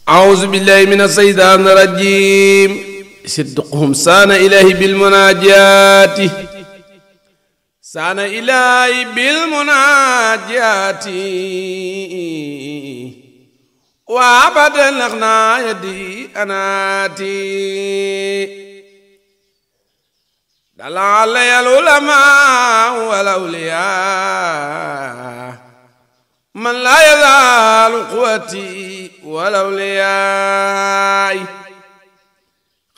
أعوذ بالله من الشيطان الرجيم صدقهم سان إلهي بالمناجات سان إلهي بالمناجات وأبدا لغنا يدي أناتي دل علي العلماء والأولياء من لا يزال قوتي والأولياء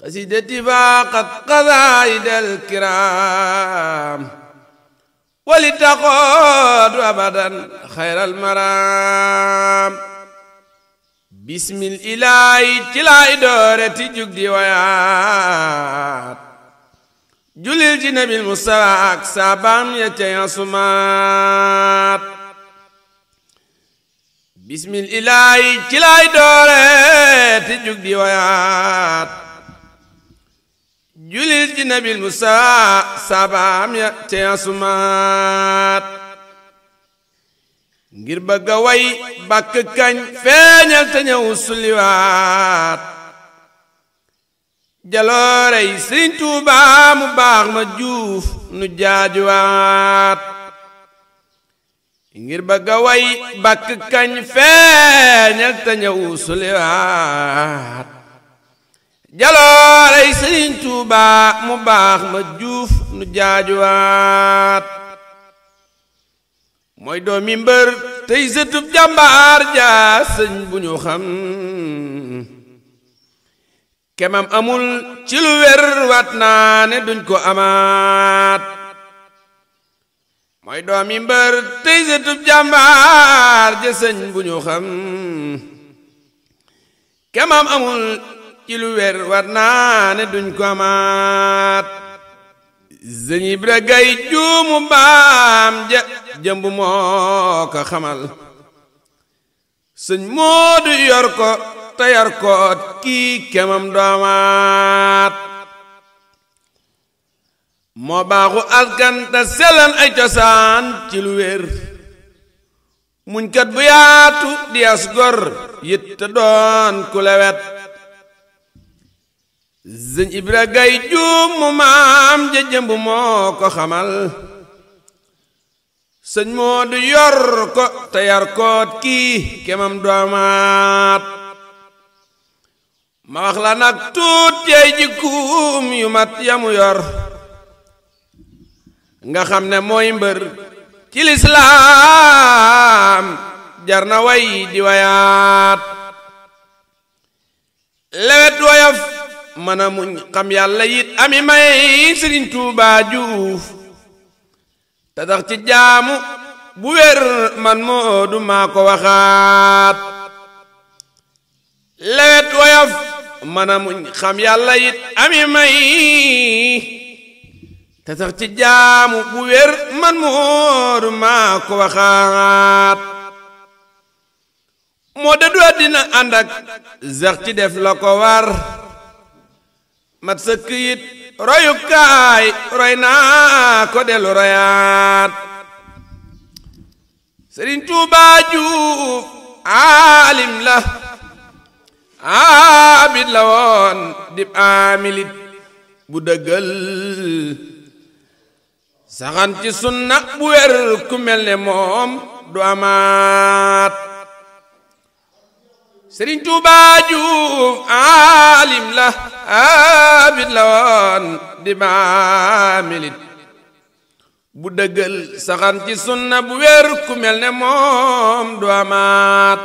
قصيدتي فاقت قصائد الكرام ولتقود أبدا خير المرام بسم الإله تلا إدارة جugdi ويات جلل جنب المستواك سابام يتياسمات bismillaahi ci laay doore te jug di wayaat julil ci nabil musa sabaam ya te asumaat ngir bëgga way bàkk kañ feeñal te ñëw sulliwaat jaloorey Sëriñ Tuubaa mu baax ma juuf nu jaajuwaat ngir bëgga way bàkk kañ feeñal te ñëw suliwaat jaloorey Sëriñ Tuubaa mu baax ma juuf nu jaajuwaat mooy doomi mbër tey sëtub jàmbaar jaa sëñ bu ñu xam kemam amul ci lu wér wat naa ne duñ ko amaat mooy doomi mbër tey sëtub jàmbaar ja sëñ bu ñu xam kemam amul ci lu wér war naa ne duñ ko amaat sëñ Ibra Gay juumu baam ja jëmb moo ko xamal sëñ Moodu yor ko te yor ko kii kemam doomaat moo baaxu askan te sellan ay cosaan ci lu wér muñ kat bu yaatu di as gor yit te doon ku lewet sëñ Ibra Gay juum mu maam ja jëmb moo ko xamal sëñ Moodu yor ko te yar koot kii kemam doomaat ma wax la nag tuut yeey jikkuum yu mat yamu yor nga xam ne mooy mbër ci lislaam jar na way di wayaat lewet woyof mën a muñ xam yàlla yit ami may Sëriñ Tuubaa Juuf te tax ci jaamu bu wér man Moodu maa ko waxaat lewet woyof mën a muñ xam yàlla yit ami may te sax ci jaamu bu wér man Moodu maa ko waxaat moo dëddu àddina ànd ak sax ci def la ko war mat sëkk it royukaay roy naa ko dellu royaat Sëriñ Tuubaa Juuf aalim la abid la woon dib amilit bu dëggal saxan ci sunna bu wér ku mel ne moom du amaat Sëriñ Tuubaa Juuf aalim la abid la woon di baamilit bu dëggal saxan ci sunna bu wér ku mel ne moom du amaat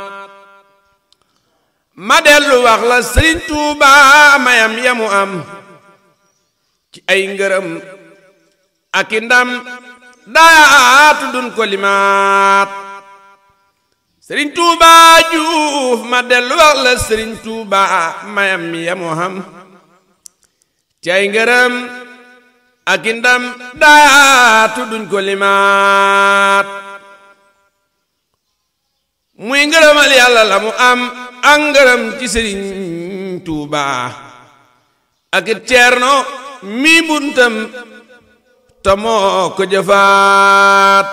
ma dellu wax la Sëriñ Tuubaa mayam yamu am ci ay ngërëm ak i ndam daatu dun ko limaat Sëriñ Tuubaa Juuf ma dellu wax la Sëriñ Tuubaa mayam yamu am ci ay ngërëm ak i ndam daatu duñ ko limaat muy ngërëmal yàlla la mu am ak ngërëm ci sëriñ Tuuba ak it ceerno mi buntam te moo ko jëfaat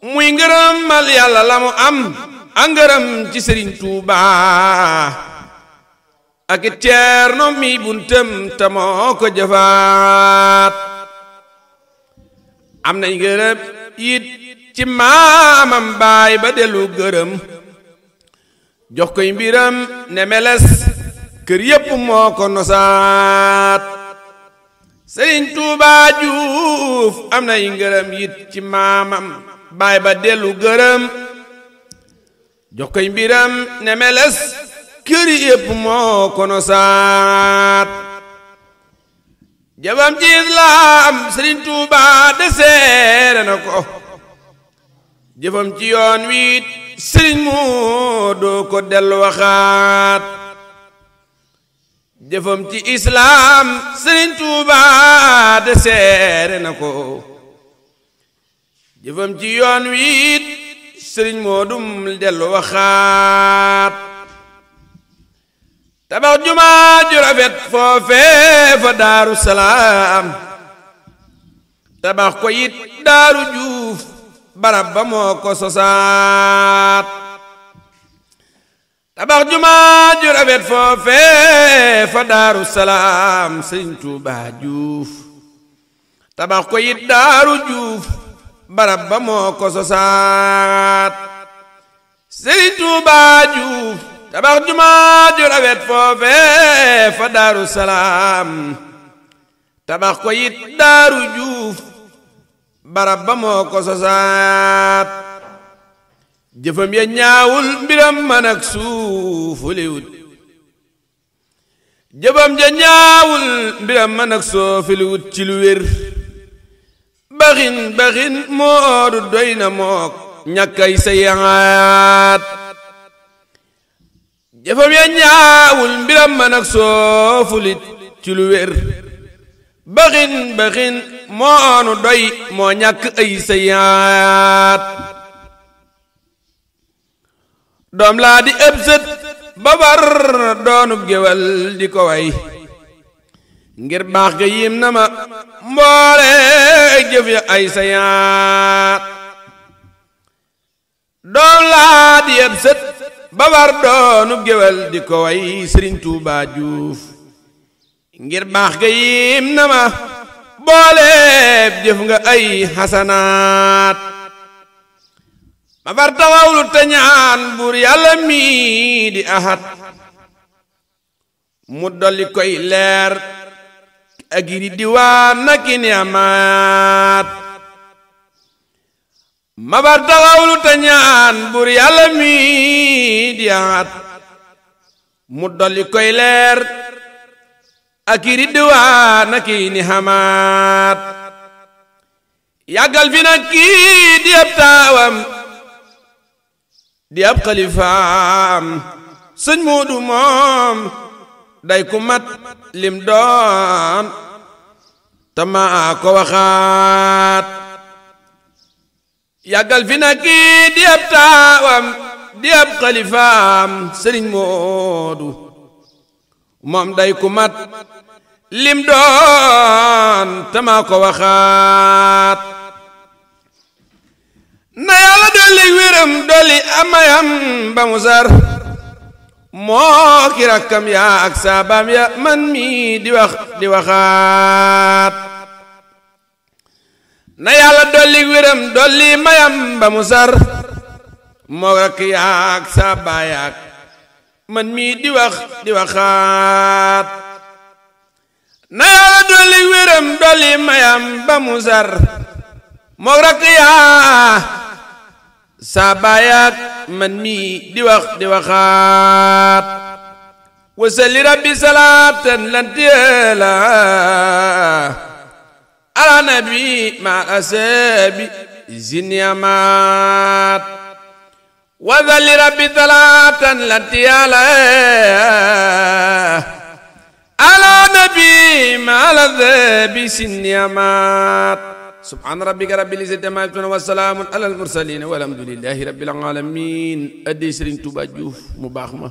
muy ngërëmal yàlla la mu am ak ngërëm ci sëriñ Tuuba ak it ceerno mi buntam te moo ko jëfaat am nañ ngërëm it ci maamam baay ba dellu gërëm jox koy mbiram ne meles kër yépp moo ko nosaat sëriñ Tuuba Juuf am nay ngërëm it ci maamam baay ba dellu gërëm jox koy mbiram ne meles kër yépp moo ko nosaat jabam ci islaam sëriñ Tuuba deseere na ko jëfam ci yoon wiit sëriñ Moodu ko dellu waxaat jëfam ci islaam sëriñ Tuuba de seere na ko jëfam ci yoon wiit sëriñ Moodu dellu waxaat tabax jumaa ju rafet foofee fa Daaru Salaam tabax ko it Daaru Juuf barab ba moo ko sosaat tabax jumaa ju rafet foofee fa Daaru Salaam sëriñ Tuuba Juuf tabax ko it Daaru Juuf barab ba moo ko sosaat sëriñ Tuuba Juuf tabax jumaa ju rafet foofee fa Daaru Salaam tabax ko it Daaru Juuf barab ba moo ko sosaat jëfam ya ñaawul mbiram man ak suufu liwut jëfam ja ñaawul mbiram man ak suufu liwut ci lu wér baxin baxin moodu doy na mook ñàkkay sa yaat jëfam ya ñaawul mbiram man ak suufu lit ci lu wér baxin baxin moonu doy moo ñàkk ay sayaat doom laa di ëb sët babar doonub géwal di ko way ngir baax ga yim na ma mboole jëf ya ay sayaat doom laa di ëb sët babar doonub géwal di ko way sëriñ Tuuba Juuf ngir baax ga yim na ma booleeb jëf nga ay xasanaat ma far taxawlu te ñaan buur yàlla mi di ahad mu dolli koy leer ak yi di diwaan naki ni amaat ma far taxawlu te ñaan buur yàlla mi di ahad mu dolli koy leer ak i ridwaan ak i ni xamaat yàggal fi nag kii di ab taawam di ab xalifaam sëñ Moodu moom day ku mat lim doon tamaa ko waxaat yàggal fi nag kii di ab taawam di ab xalifaam sëriñ Moodu moom day ku mat lim doon tama ko waxaat na yàlla dolli wéram dolli amayam ba mu sar moo ki rakkam ya ak saabaam ya man mi di wax di waxaat na yàlla dolli wéram dolli mayam ba mu sar moo rakk ya ak saabaa ya ak man mii di wax di waxaat na yàlla dolli wéram dolli mayam ba mu sar moo rakk yaa saa baayaak man mii di wax di waxaat wasalli rabbi salaatan lan teela ala nabi ma asabi zinniamaat wasalli rabbi salaatan lan teela ala nabi ma asabi zinniamaat subhaana rabbika rabbil izzati ammaa yasifuun wa salaamun alal mursaliin walhamdulillaahi rabbil aalamiin addi Sëriñ Tuubaa Juuf mu baax ma